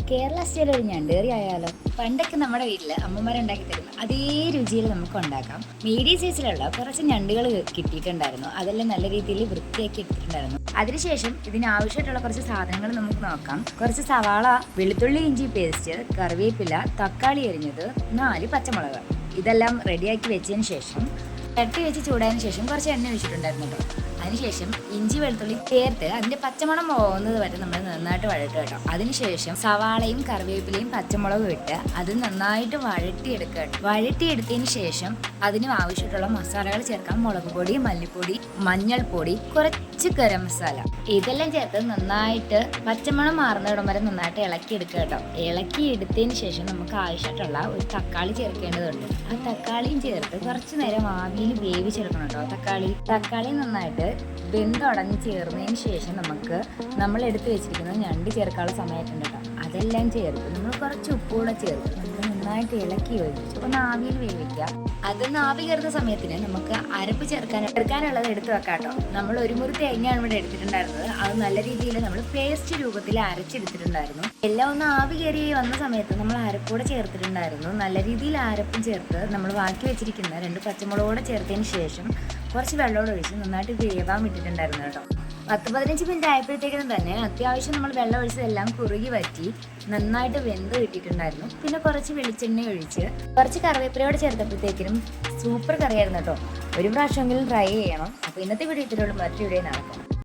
Kerala style ഒരു ഞണ്ടേറി ആയാലോ? പണ്ടൊക്കെ നമ്മുടെ വീട്ടിൽ അമ്മമാരുണ്ടാക്കി തരുന്ന അതേ രുചിയിൽ നമുക്ക് ഉണ്ടാക്കാം. മീഡിയം സൈസിലുള്ള കുറച്ച് ഞണ്ടുകൾ കിട്ടിയിട്ടുണ്ടായിരുന്നു. അതെല്ലാം നല്ല രീതിയിൽ വൃത്തിയാക്കി എടുത്തിട്ടുണ്ടായിരുന്നു. അതിനുശേഷം ഇതിനാവശ്യമായിട്ടുള്ള കുറച്ച് സാധനങ്ങൾ നമുക്ക് നോക്കാം. കുറച്ച് സവാള, വെളുത്തുള്ളി ഇഞ്ചി പേസ്റ്റ്, കറിവേപ്പില, തക്കാളി അരിഞ്ഞത്, 4 പച്ചമുളക്. ഇതെല്ലാം റെഡിയാക്കി വെച്ചതിന് ശേഷം ചട്ടി വെച്ച് ചൂടായതിനു ശേഷം കുറച്ച് എണ്ണ ഒഴിച്ചിട്ടുണ്ടായിരുന്നു കേട്ടോ. അതിനുശേഷം ഇഞ്ചി വെളുത്തുള്ളി ചേർത്ത് അതിന്റെ പച്ചമണം പോകുന്നത് വരെ നമ്മൾ നന്നായിട്ട് വഴറ്റുക കേട്ടോ. അതിനുശേഷം സവാളയും കറിവേപ്പിലയും പച്ചമുളകും ഇട്ട് അത് നന്നായിട്ട് വഴറ്റിയെടുക്കുക കേട്ടോ. വഴറ്റിയെടുത്തതിന് ശേഷം അതിന് ആവശ്യമായിട്ടുള്ള മസാലകൾ ചേർക്കാം. മുളക് പൊടി, മല്ലിപ്പൊടി, മഞ്ഞൾപ്പൊടി, കുറച്ച് ഗരം മസാല, ഇതെല്ലാം ചേർത്ത് നന്നായിട്ട് പച്ചമണം മാറുന്നിടം വരെ നന്നായിട്ട് ഇളക്കിയെടുക്കുക കേട്ടോ. ഇളക്കിയെടുത്തതിന് ശേഷം നമുക്ക് ആവശ്യമായിട്ടുള്ള ഒരു തക്കാളി ചേർക്കേണ്ടതുണ്ട്. ആ തക്കാളിയും ചേർത്ത് കുറച്ച് നേരം ആവിയിൽ വേവിച്ചെടുക്കണം കേട്ടോ. തക്കാളി നന്നായിട്ട് വെന്തുടഞ്ഞ് ചേർന്നതിന് ശേഷം നമ്മൾ എടുത്ത് വെച്ചിരിക്കുന്ന ഞണ്ട് ചേർക്കാനുള്ള സമയത്തുണ്ട് കേട്ടോ. അതെല്ലാം ചേർത്ത് നമ്മൾ കുറച്ച് ഉപ്പുകൂടെ ചേർത്ത് നമുക്ക് നന്നായിട്ട് ഇളക്കി വേവിച്ചു ഒന്ന് ആവിയിൽ വേവിക്കുക. അതൊന്ന് ആവി കയറുന്ന സമയത്തിന് നമുക്ക് അരപ്പ് ചേർക്കാനുള്ളത് എടുത്ത് വെക്കാം കേട്ടോ. നമ്മൾ ഒരു മുറി തേങ്ങയാണ് ഇവിടെ എടുത്തിട്ടുണ്ടായിരുന്നത്. അത് നല്ല രീതിയിൽ നമ്മൾ പേസ്റ്റ് രൂപത്തിൽ അരച്ചെടുത്തിട്ടുണ്ടായിരുന്നു. എല്ലാം ഒന്ന് ആവി കയറി വന്ന സമയത്ത് നമ്മൾ അരപ്പൂടെ ചേർത്തിട്ടുണ്ടായിരുന്നു. നല്ല രീതിയിൽ അരപ്പും ചേർത്ത് നമ്മൾ ബാക്കി വെച്ചിരിക്കുന്ന 2 പച്ചമുളകൂടെ ചേർത്തതിന് ശേഷം കുറച്ച് വെള്ളമോട് ഒഴിച്ച് നന്നായിട്ട് വേവാൻ വിട്ടിട്ടുണ്ടായിരുന്നു കേട്ടോ. 10-15 മിനിറ്റ് ആയപ്പോഴത്തേക്കും തന്നെ അത്യാവശ്യം നമ്മൾ വെള്ളം ഒഴിച്ചതെല്ലാം കുറുകി വറ്റി നന്നായിട്ട് വെന്ത് കിട്ടിയിട്ടുണ്ടായിരുന്നു. പിന്നെ കുറച്ച് വെളിച്ചെണ്ണ ഒഴിച്ച് കുറച്ച് കറിവേപ്പിലയോടെ ചേർത്തപ്പോഴത്തേക്കിനും സൂപ്പർ കറിയായിരുന്നു കേട്ടോ. ഒരു പ്രാവശ്യമെങ്കിലും ട്രൈ ചെയ്യണം. അപ്പോൾ ഇന്നത്തെ വീഡിയോ ഇത്രയുള്ളൂ. മറ്റൊരു വീഡിയോ നടക്കാം.